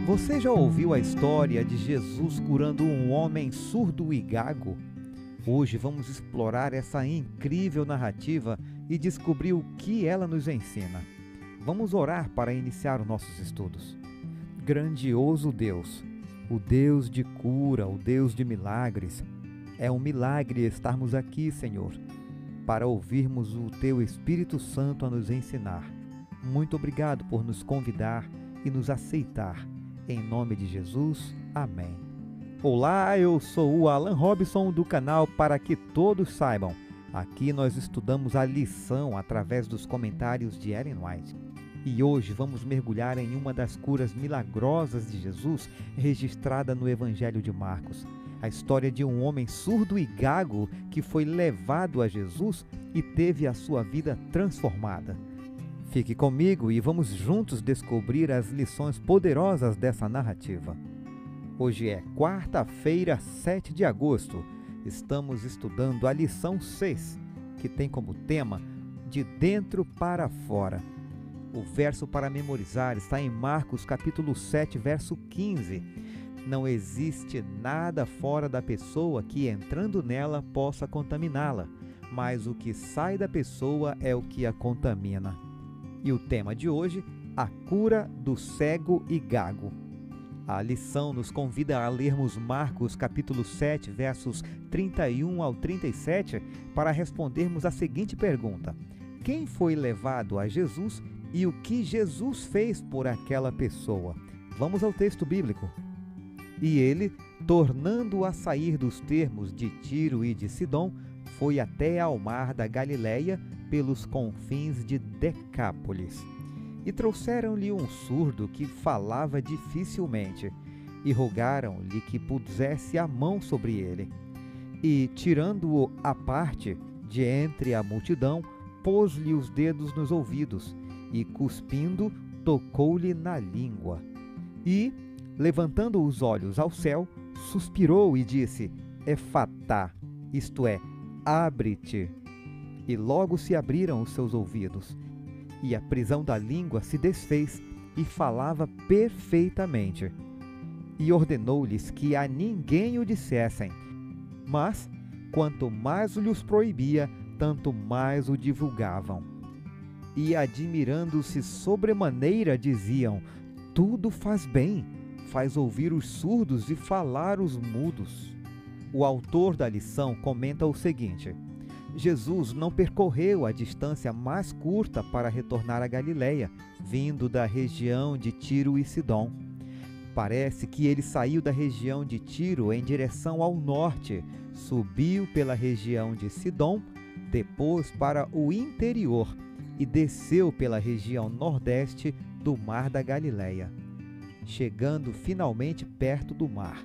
Você já ouviu a história de Jesus curando um homem surdo e gago? Hoje vamos explorar essa incrível narrativa e descobrir o que ela nos ensina. Vamos orar para iniciar os nossos estudos. Grandioso Deus, o Deus de cura, o Deus de milagres. É um milagre estarmos aqui, Senhor, para ouvirmos o Teu Espírito Santo a nos ensinar. Muito obrigado por nos convidar e nos aceitar. Em nome de Jesus, amém. Olá, eu sou o Alan Robson do canal Para Que Todos Saibam. Aqui nós estudamos a lição através dos comentários de Ellen White. E hoje vamos mergulhar em uma das curas milagrosas de Jesus registrada no Evangelho de Marcos. A história de um homem surdo e gago que foi levado a Jesus e teve a sua vida transformada. Fique comigo e vamos juntos descobrir as lições poderosas dessa narrativa. Hoje é quarta-feira, 7 de agosto. Estamos estudando a lição 6, que tem como tema De Dentro para Fora. O verso para memorizar está em Marcos capítulo 7, verso 15. Não existe nada fora da pessoa que, entrando nela, possa contaminá-la, mas o que sai da pessoa é o que a contamina. E o tema de hoje, a cura do cego e gago. A lição nos convida a lermos Marcos capítulo 7, versos 31 ao 37, para respondermos a seguinte pergunta: quem foi levado a Jesus e o que Jesus fez por aquela pessoa? Vamos ao texto bíblico. E ele, tornando a sair dos termos de Tiro e de Sidom, foi até ao mar da Galileia, pelos confins de Decápolis. E trouxeram-lhe um surdo que falava dificilmente, e rogaram-lhe que pusesse a mão sobre ele. E, tirando-o à parte, de entre a multidão, pôs-lhe os dedos nos ouvidos, e, cuspindo, tocou-lhe na língua. E, levantando os olhos ao céu, suspirou e disse: Efatá, isto é, abre-te. E logo se abriram os seus ouvidos, e a prisão da língua se desfez, e falava perfeitamente. E ordenou-lhes que a ninguém o dissessem, mas, quanto mais lhes proibia, tanto mais o divulgavam. E, admirando-se sobremaneira, diziam: tudo faz bem, faz ouvir os surdos e falar os mudos. O autor da lição comenta o seguinte: Jesus não percorreu a distância mais curta para retornar à Galileia, vindo da região de Tiro e Sidom. Parece que ele saiu da região de Tiro em direção ao norte, subiu pela região de Sidom, depois para o interior e desceu pela região nordeste do Mar da Galileia, chegando finalmente perto do mar.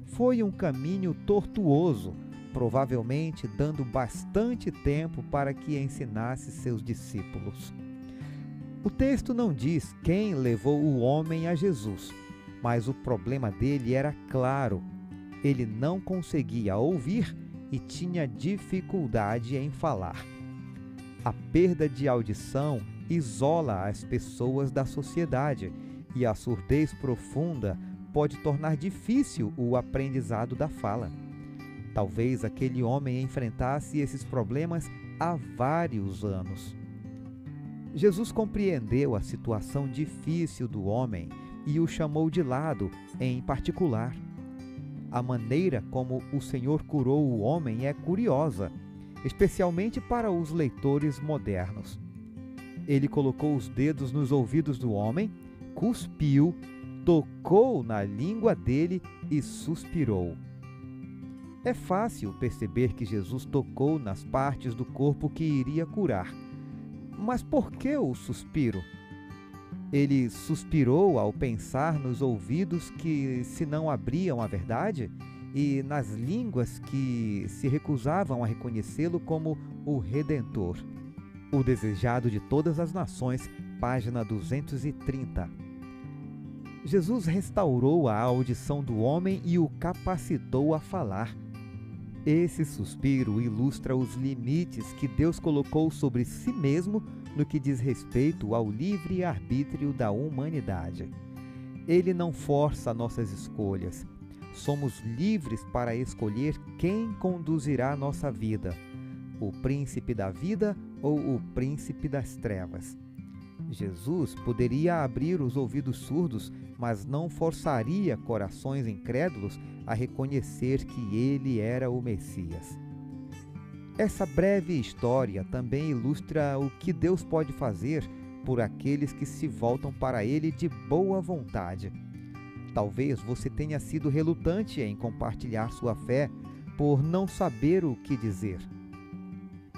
Foi um caminho tortuoso, provavelmente dando bastante tempo para que ensinasse seus discípulos. O texto não diz quem levou o homem a Jesus, mas o problema dele era claro. Ele não conseguia ouvir e tinha dificuldade em falar. A perda de audição isola as pessoas da sociedade e a surdez profunda pode tornar difícil o aprendizado da fala. Talvez aquele homem enfrentasse esses problemas há vários anos. Jesus compreendeu a situação difícil do homem e o chamou de lado, em particular. A maneira como o Senhor curou o homem é curiosa, especialmente para os leitores modernos. Ele colocou os dedos nos ouvidos do homem, cuspiu, tocou na língua dele e suspirou. É fácil perceber que Jesus tocou nas partes do corpo que iria curar. Mas por que o suspiro? Ele suspirou ao pensar nos ouvidos que se não abriam à verdade e nas línguas que se recusavam a reconhecê-lo como o Redentor. O desejado de todas as nações, página 230. Jesus restaurou a audição do homem e o capacitou a falar. Esse suspiro ilustra os limites que Deus colocou sobre si mesmo no que diz respeito ao livre-arbítrio da humanidade. Ele não força nossas escolhas. Somos livres para escolher quem conduzirá nossa vida, o príncipe da vida ou o príncipe das trevas. Jesus poderia abrir os ouvidos surdos, mas não forçaria corações incrédulos a reconhecer que ele era o Messias. Essa breve história também ilustra o que Deus pode fazer por aqueles que se voltam para Ele de boa vontade. Talvez você tenha sido relutante em compartilhar sua fé por não saber o que dizer.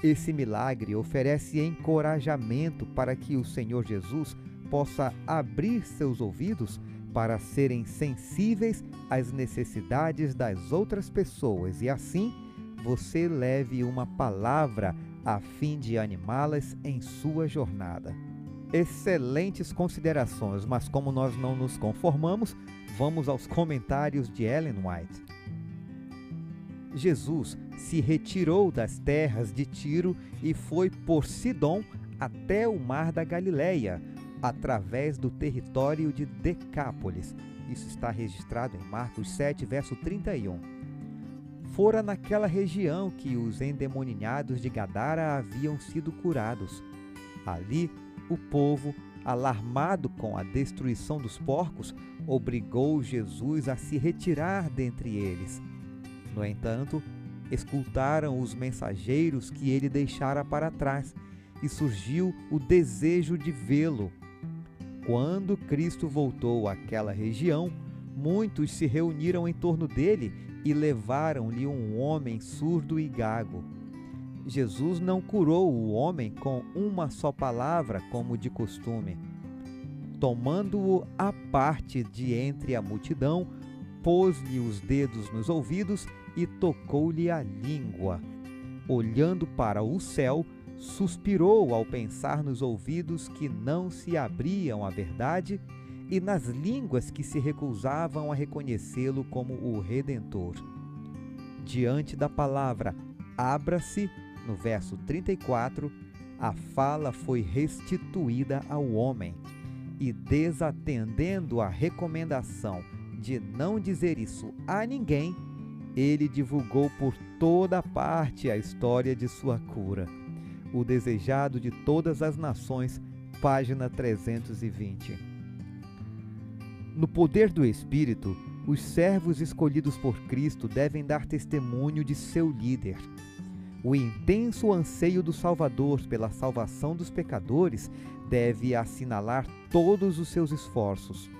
Esse milagre oferece encorajamento para que o Senhor Jesus possa abrir seus ouvidos para serem sensíveis às necessidades das outras pessoas e assim você leve uma palavra a fim de animá-las em sua jornada. Excelentes considerações, mas como nós não nos conformamos, vamos aos comentários de Ellen White. Jesus se retirou das terras de Tiro e foi por Sidom até o mar da Galileia, através do território de Decápolis. Isso está registrado em Marcos 7, verso 31. Fora naquela região que os endemoninhados de Gadara haviam sido curados. Ali, o povo, alarmado com a destruição dos porcos, obrigou Jesus a se retirar dentre eles. No entanto, escutaram os mensageiros que ele deixara para trás, e surgiu o desejo de vê-lo. Quando Cristo voltou àquela região, muitos se reuniram em torno dele e levaram-lhe um homem surdo e gago. Jesus não curou o homem com uma só palavra, como de costume. Tomando-o à parte de entre a multidão, pôs-lhe os dedos nos ouvidos e tocou-lhe a língua. Olhando para o céu, suspirou ao pensar nos ouvidos que não se abriam à verdade e nas línguas que se recusavam a reconhecê-lo como o Redentor. Diante da palavra abra-se, no verso 34, a fala foi restituída ao homem, e desatendendo a recomendação de não dizer isso a ninguém, ele divulgou por toda parte a história de sua cura. O desejado de todas as nações, página 320. No poder do Espírito, os servos escolhidos por Cristo devem dar testemunho de seu líder. O intenso anseio do Salvador pela salvação dos pecadores deve assinalar todos os seus esforços.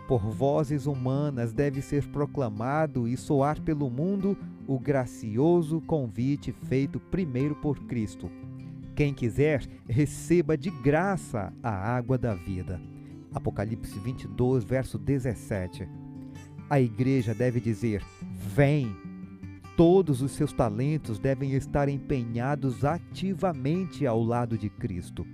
Por vozes humanas deve ser proclamado e soar pelo mundo o gracioso convite feito primeiro por Cristo. Quem quiser, receba de graça a água da vida. Apocalipse 22, verso 17. A igreja deve dizer: vem! Todos os seus talentos devem estar empenhados ativamente ao lado de Cristo.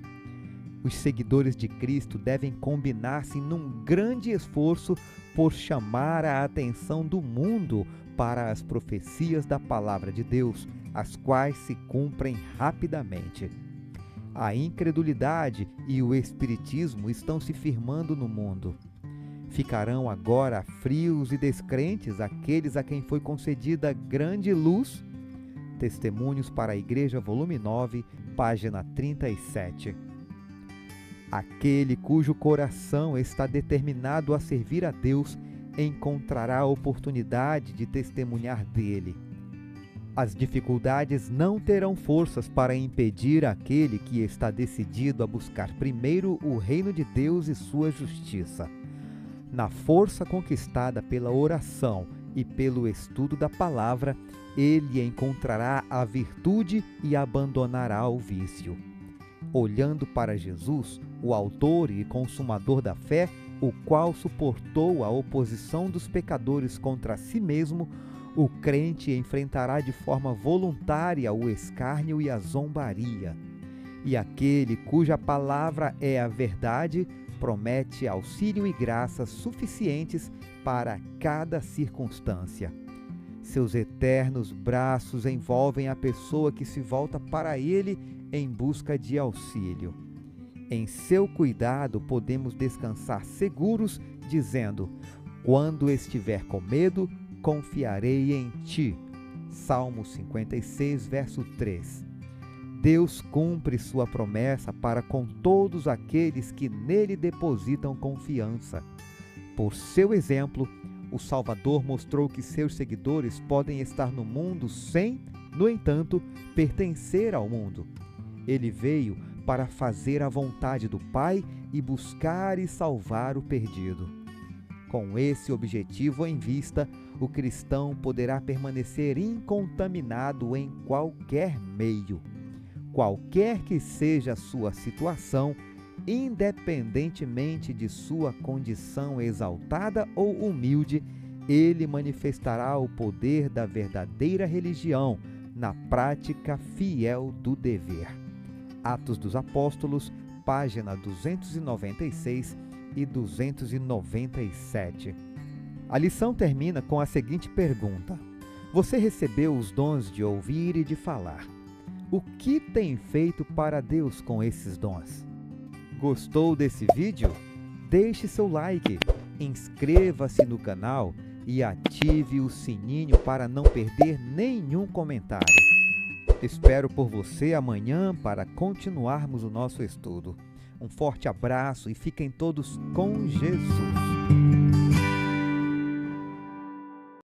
Os seguidores de Cristo devem combinar-se num grande esforço por chamar a atenção do mundo para as profecias da palavra de Deus, as quais se cumprem rapidamente. A incredulidade e o espiritismo estão se firmando no mundo. Ficarão agora frios e descrentes aqueles a quem foi concedida grande luz? Testemunhos para a Igreja, volume 9, página 37. Aquele cujo coração está determinado a servir a Deus encontrará a oportunidade de testemunhar dele. As dificuldades não terão forças para impedir aquele que está decidido a buscar primeiro o reino de Deus e sua justiça. Na força conquistada pela oração e pelo estudo da palavra, ele encontrará a virtude e abandonará o vício. Olhando para Jesus, o autor e consumador da fé, o qual suportou a oposição dos pecadores contra si mesmo, o crente enfrentará de forma voluntária o escárnio e a zombaria. E aquele cuja palavra é a verdade, promete auxílio e graça suficientes para cada circunstância. Seus eternos braços envolvem a pessoa que se volta para ele em busca de auxílio. Em seu cuidado podemos descansar seguros, dizendo: quando estiver com medo, confiarei em ti. Salmo 56, verso 3. Deus cumpre sua promessa para com todos aqueles que nele depositam confiança. Por seu exemplo, o Salvador mostrou que seus seguidores podem estar no mundo sem, no entanto, pertencer ao mundo. Ele veio para fazer a vontade do Pai e buscar e salvar o perdido. Com esse objetivo em vista, o cristão poderá permanecer incontaminado em qualquer meio. Qualquer que seja a sua situação, independentemente de sua condição exaltada ou humilde, ele manifestará o poder da verdadeira religião na prática fiel do dever. Atos dos Apóstolos, página 296 e 297. A lição termina com a seguinte pergunta: você recebeu os dons de ouvir e de falar. O que tem feito para Deus com esses dons? Gostou desse vídeo? Deixe seu like, inscreva-se no canal e ative o sininho para não perder nenhum comentário. Espero por você amanhã para continuarmos o nosso estudo. Um forte abraço e fiquem todos com Jesus.